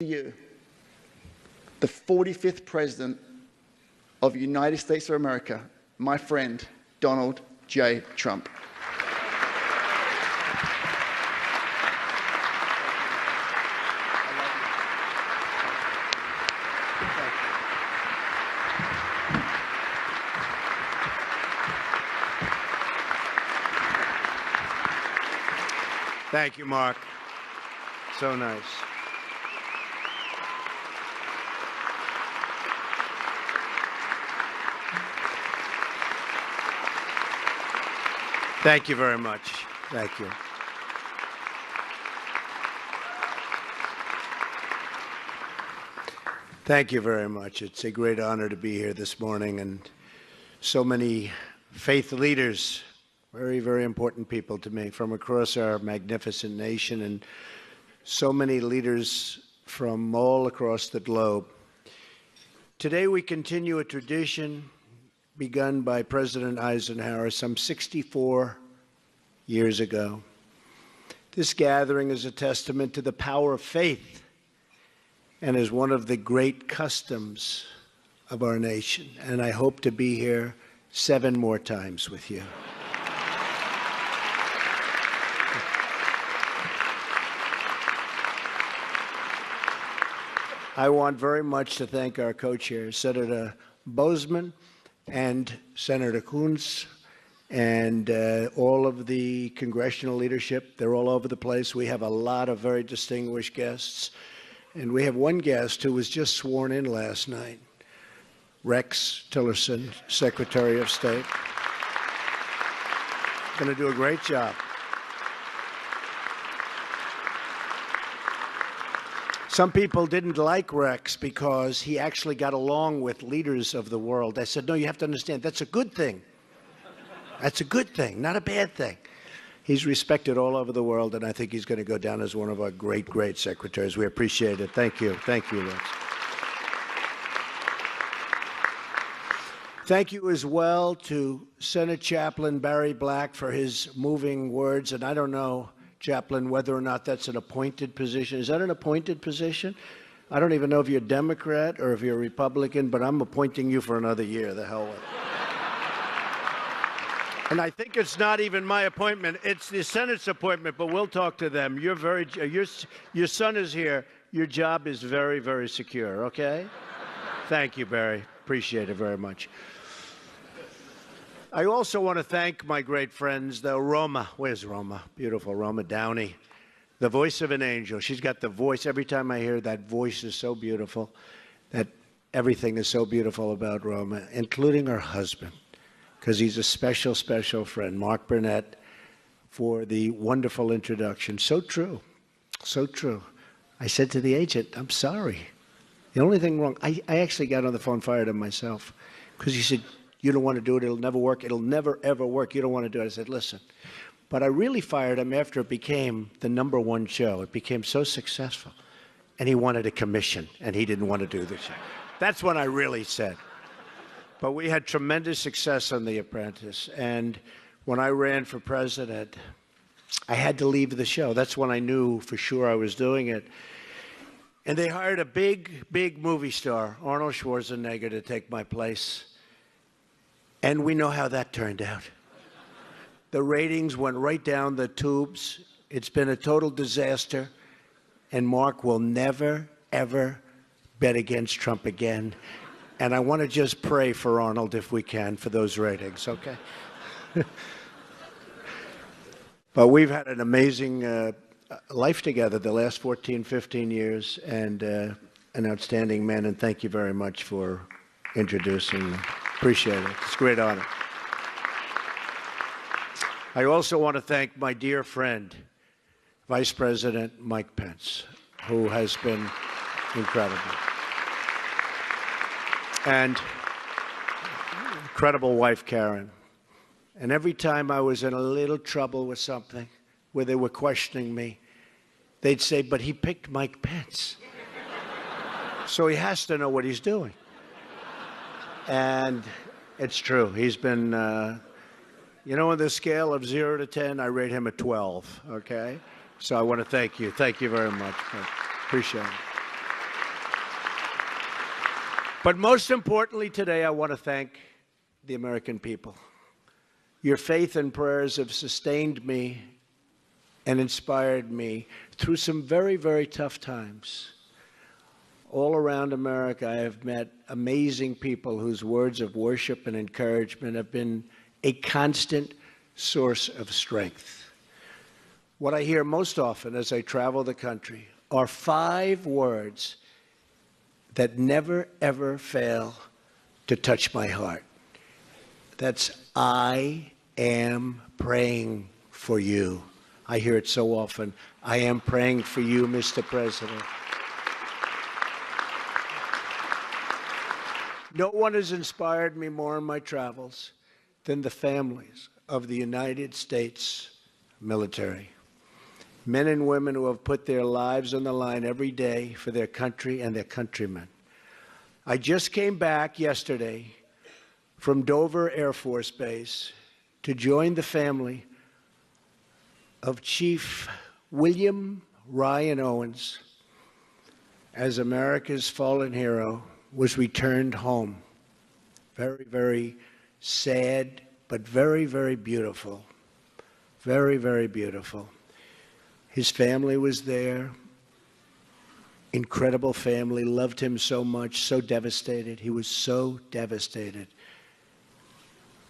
you, the 45th President of the United States of America, my friend, Donald J. Trump. Thank you, Mark. So nice. Thank you very much. Thank you. Thank you very much. It's a great honor to be here this morning, and so many faith leaders, very, very important people to me from across our magnificent nation, and so many leaders from all across the globe. Today we continue a tradition begun by President Eisenhower some 64 years ago. This gathering is a testament to the power of faith and is one of the great customs of our nation. And I hope to be here 7 more times with you. I want very much to thank our co-chairs, Senator Boozman and Senator Coons, and all of the congressional leadership. They're all over the place. We have a lot of very distinguished guests. And we have one guest who was just sworn in last night, Rex Tillerson, Secretary of State. Going to do a great job. Some people didn't like Rex because he actually got along with leaders of the world. I said, no, you have to understand, that's a good thing. That's a good thing, not a bad thing. He's respected all over the world, and I think he's going to go down as one of our great, great secretaries. We appreciate it. Thank you. Thank you, Rex. Thank you as well to Senate Chaplain Barry Black for his moving words. And I don't know, Chaplain, whether or not that's an appointed position. Is that an appointed position? I don't even know if you're a Democrat or if you're a Republican, but I'm appointing you for another year. The hell with it. And I think it's not even my appointment. It's the Senate's appointment, but we'll talk to them. Your son is here. Your job is very, very secure, okay? Thank you, Barry. Appreciate it very much. I also want to thank my great friends, though. Roma. Where's Roma? Beautiful Roma Downey. The voice of an angel. She's got the voice. Every time I hear that voice is so beautiful. That everything is so beautiful about Roma, including her husband, because he's a special, special friend, Mark Burnett, for the wonderful introduction. So true. So true. I said to the agent, I'm sorry. The only thing wrong, I actually got on the phone, fired him myself, because he said, you don't want to do it, it'll never work, it'll never, ever work, you don't want to do it. I said, listen. But I really fired him after it became the #1 show. It became so successful. And he wanted a commission, and he didn't want to do the show. That's when I really said. But we had tremendous success on The Apprentice. And when I ran for president, I had to leave the show. That's when I knew for sure I was doing it. And they hired a big, big movie star, Arnold Schwarzenegger, to take my place. And we know how that turned out. The ratings went right down the tubes. It's been a total disaster. And Mark will never, ever bet against Trump again. And I want to just pray for Arnold, if we can, for those ratings, okay? But we've had an amazing life together the last 14, 15 years, and an outstanding man, and thank you very much for introducing me. Appreciate it. It's a great honor. I also want to thank my dear friend, Vice President Mike Pence, who has been incredible. And incredible wife, Karen. And every time I was in a little trouble with something, where they were questioning me, they'd say, but he picked Mike Pence. So he has to know what he's doing. And it's true. He's been, you know, on the scale of 0 to 10, I rate him a 12, okay? So I want to thank you. Thank you very much. Appreciate it. But most importantly today, I want to thank the American people. Your faith and prayers have sustained me and inspired me through some very, very tough times. All around America, I have met amazing people whose words of worship and encouragement have been a constant source of strength. What I hear most often as I travel the country are 5 words that never, ever fail to touch my heart. That's, I am praying for you. I hear it so often. I am praying for you, Mr. President. No one has inspired me more in my travels than the families of the United States military. Men and women who have put their lives on the line every day for their country and their countrymen. I just came back yesterday from Dover Air Force Base to join the family of Chief William Ryan Owens as America's fallen hero was returned home. Very, very sad, but very, very beautiful. Very, very beautiful. His family was there. Incredible family, loved him so much, so devastated. He was so devastated.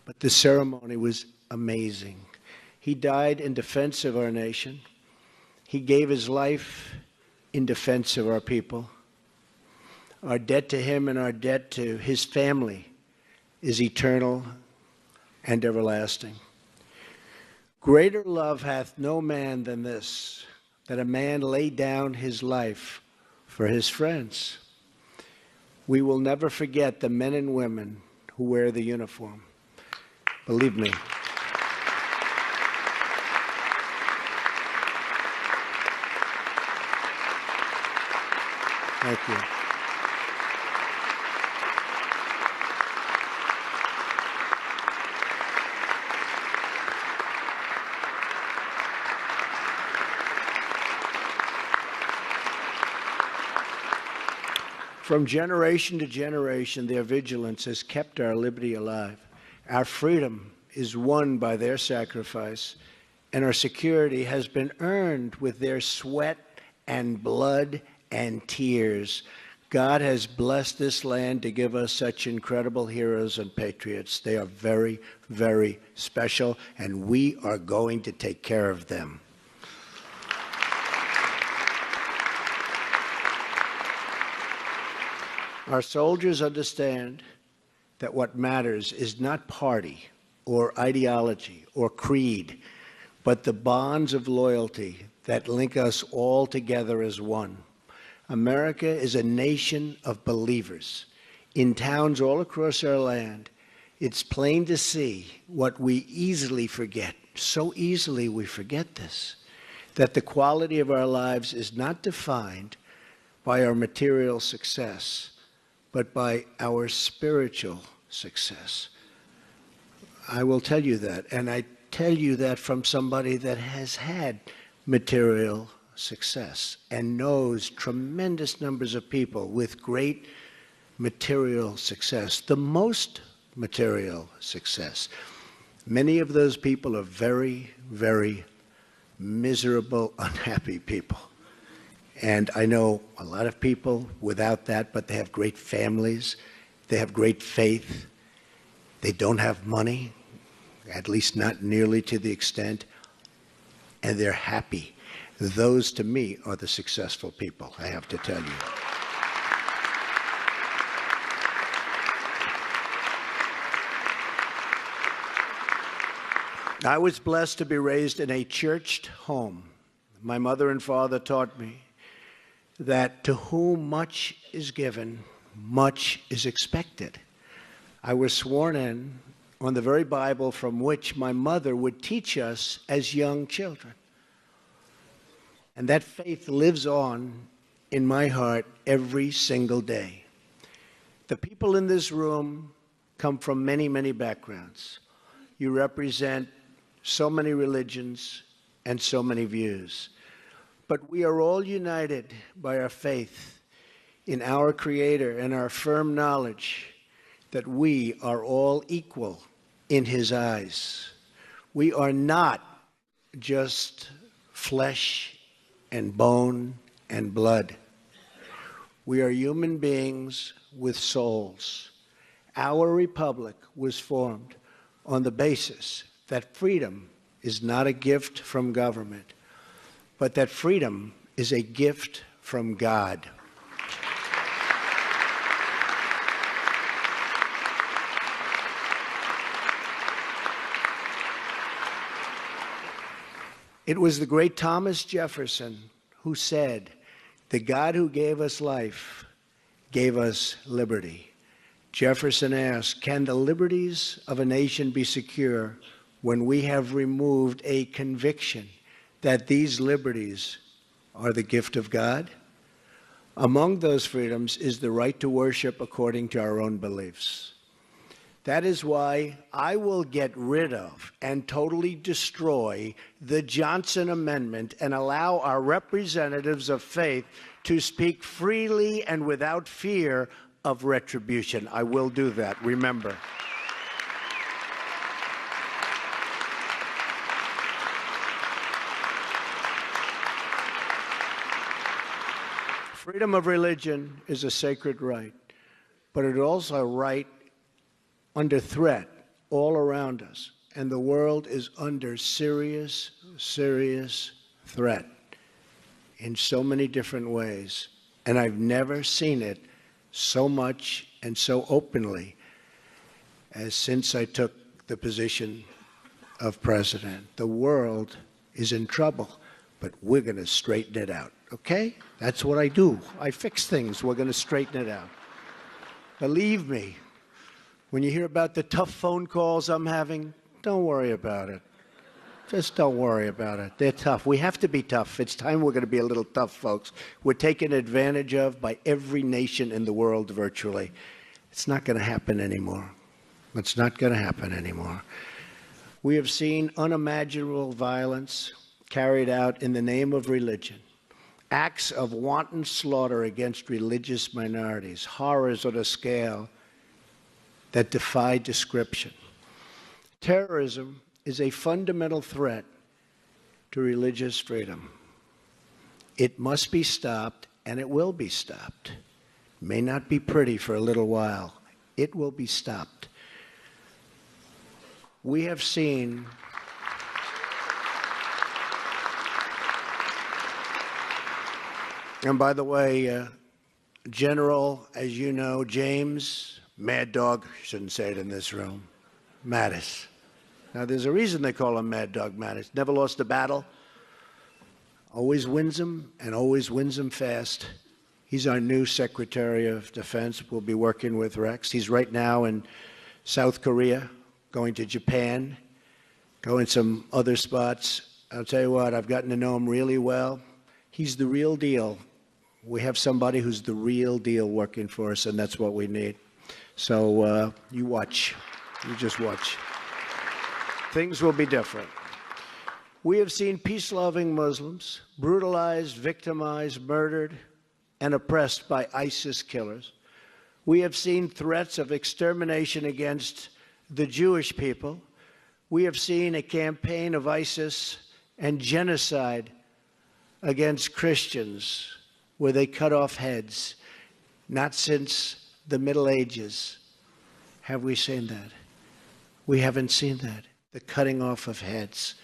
But the ceremony was amazing. He died in defense of our nation. He gave his life in defense of our people. Our debt to him and our debt to his family is eternal and everlasting. Greater love hath no man than this, that a man lay down his life for his friends. We will never forget the men and women who wear the uniform. Believe me. Thank you. From generation to generation, their vigilance has kept our liberty alive. Our freedom is won by their sacrifice, and our security has been earned with their sweat and blood and tears. God has blessed this land to give us such incredible heroes and patriots. They are very, very special, and we are going to take care of them. Our soldiers understand that what matters is not party or ideology or creed, but the bonds of loyalty that link us all together as one. America is a nation of believers. In towns all across our land, it's plain to see what we easily forget. So easily we forget this, that the quality of our lives is not defined by our material success, but by our spiritual success. I will tell you that, and I tell you that from somebody that has had material success and knows tremendous numbers of people with great material success, the most material success. Many of those people are very, very miserable, unhappy people. And I know a lot of people without that, but they have great families, they have great faith, they don't have money, at least not nearly to the extent, and they're happy. Those, to me, are the successful people, I have to tell you. I was blessed to be raised in a churched home. My mother and father taught me that to whom much is given, much is expected. I was sworn in on the very Bible from which my mother would teach us as young children. And that faith lives on in my heart every single day. The people in this room come from many, many backgrounds. You represent so many religions and so many views. But we are all united by our faith in our Creator and our firm knowledge that we are all equal in His eyes. We are not just flesh and bone and blood. We are human beings with souls. Our republic was formed on the basis that freedom is not a gift from government, but that freedom is a gift from God. It was the great Thomas Jefferson who said, "The God who gave us life gave us liberty." Jefferson asked, can the liberties of a nation be secure when we have removed a conviction that these liberties are the gift of God? Among those freedoms is the right to worship according to our own beliefs. That is why I will get rid of and totally destroy the Johnson Amendment and allow our representatives of faith to speak freely and without fear of retribution. I will do that, remember. Freedom of religion is a sacred right, but it is also a right under threat all around us, and the world is under serious, serious threat in so many different ways, and I've never seen it so much and so openly as since I took the position of president. The world is in trouble, but we're going to straighten it out, okay? That's what I do. I fix things. We're going to straighten it out. Believe me, when you hear about the tough phone calls I'm having, don't worry about it. Just don't worry about it. They're tough. We have to be tough. It's time we're going to be a little tough, folks. We're taken advantage of by every nation in the world virtually. It's not going to happen anymore. It's not going to happen anymore. We have seen unimaginable violence carried out in the name of religion. Acts of wanton slaughter against religious minorities, horrors on a scale that defy description. Terrorism is a fundamental threat to religious freedom. It must be stopped, and it will be stopped. It may not be pretty for a little while. It will be stopped. We have seen and by the way, General, as you know, James Mad Dog, shouldn't say it in this room, Mattis. Now, there's a reason they call him Mad Dog Mattis. Never lost a battle, always wins them, and always wins them fast. He's our new Secretary of Defense. We'll be working with Rex. He's right now in South Korea, going to Japan, going some other spots. I'll tell you what, I've gotten to know him really well. He's the real deal. We have somebody who's the real deal working for us, and that's what we need. So you watch. You just watch. Things will be different. We have seen peace-loving Muslims brutalized, victimized, murdered, and oppressed by ISIS killers. We have seen threats of extermination against the Jewish people. We have seen a campaign of ISIS and genocide against Christians where they cut off heads. Not since the Middle Ages have we seen that. We haven't seen that, the cutting off of heads.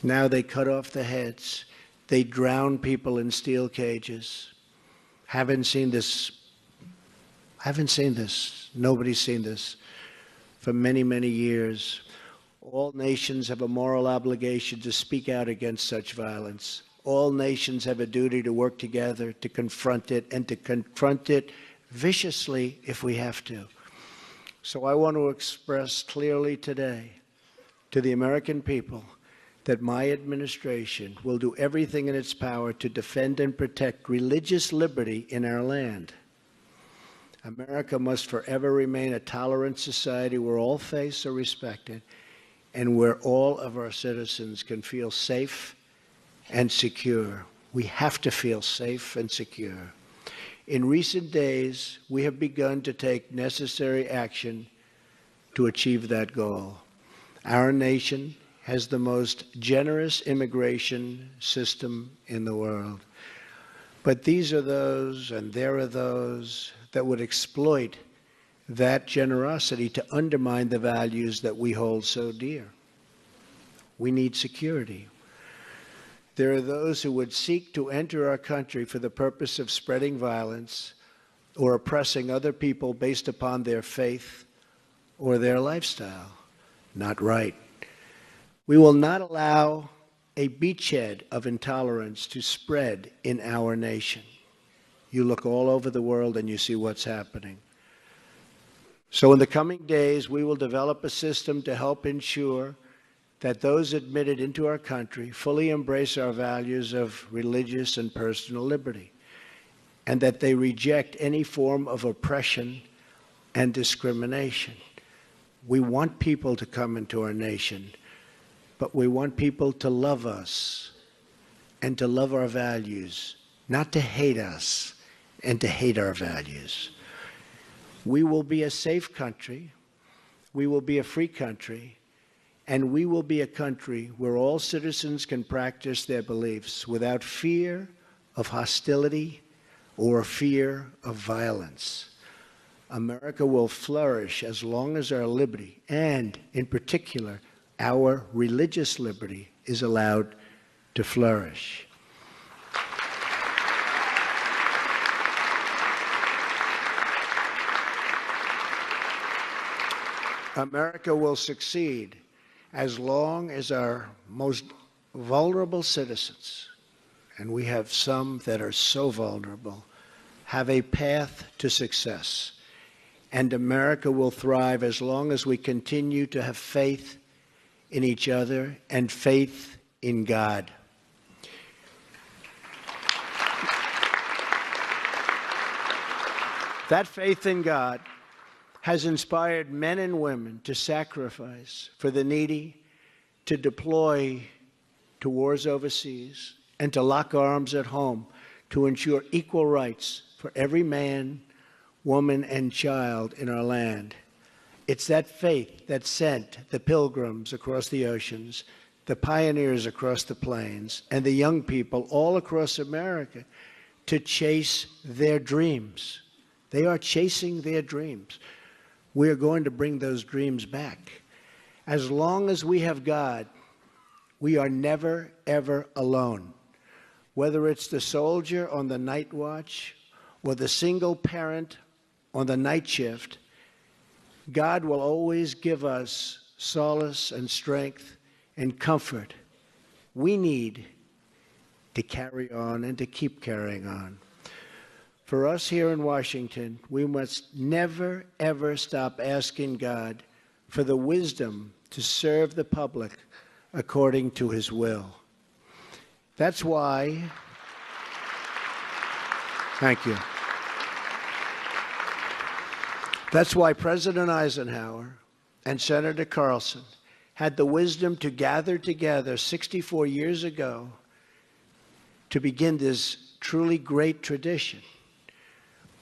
Now they cut off the heads. They drown people in steel cages. Haven't seen this. Haven't seen this. Nobody's seen this for many, many years. All nations have a moral obligation to speak out against such violence. All nations have a duty to work together to confront it, and to confront it viciously if we have to. So I want to express clearly today to the American people that my administration will do everything in its power to defend and protect religious liberty in our land. America must forever remain a tolerant society where all faiths are respected and where all of our citizens can feel safe and secure. We have to feel safe and secure. In recent days, we have begun to take necessary action to achieve that goal. Our nation has the most generous immigration system in the world. But these are those, and there are those, that would exploit that generosity to undermine the values that we hold so dear. We need security. There are those who would seek to enter our country for the purpose of spreading violence or oppressing other people based upon their faith or their lifestyle. Not right. We will not allow a beachhead of intolerance to spread in our nation. You look all over the world and you see what's happening. So in the coming days, we will develop a system to help ensure that those admitted into our country fully embrace our values of religious and personal liberty, and that they reject any form of oppression and discrimination. We want people to come into our nation, but we want people to love us and to love our values, not to hate us and to hate our values. We will be a safe country, we will be a free country, and we will be a country where all citizens can practice their beliefs without fear of hostility or fear of violence. America will flourish as long as our liberty, and in particular, our religious liberty, is allowed to flourish. America will succeed as long as our most vulnerable citizens, and we have some that are so vulnerable, have a path to success. And America will thrive as long as we continue to have faith in each other and faith in God. That faith in God has inspired men and women to sacrifice for the needy, to deploy to wars overseas, and to lock arms at home to ensure equal rights for every man, woman, and child in our land. It's that faith that sent the pilgrims across the oceans, the pioneers across the plains, and the young people all across America to chase their dreams. They are chasing their dreams. We are going to bring those dreams back. As long as we have God, we are never, ever alone. Whether it's the soldier on the night watch or the single parent on the night shift, God will always give us solace and strength and comfort we need to carry on and to keep carrying on. For us here in Washington, we must never, ever stop asking God for the wisdom to serve the public according to His will. That's why, thank you. That's why President Eisenhower and Senator Carlson had the wisdom to gather together 64 years ago to begin this truly great tradition.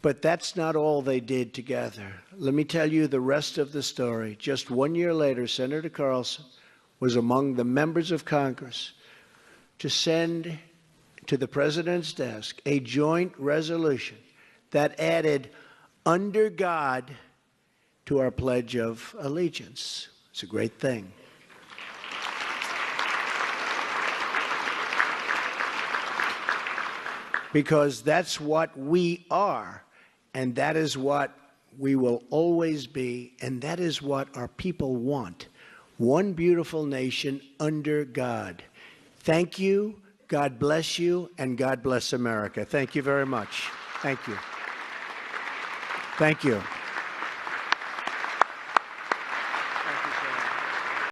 But that's not all they did together. Let me tell you the rest of the story. Just 1 year later, Senator Carlson was among the members of Congress to send to the President's desk a joint resolution that added "under God" to our Pledge of Allegiance. It's a great thing. Because that's what we are, and that is what we will always be, and that is what our people want. One beautiful nation under God. Thank you, God bless you, and God bless America. Thank you very much. Thank you. Thank you.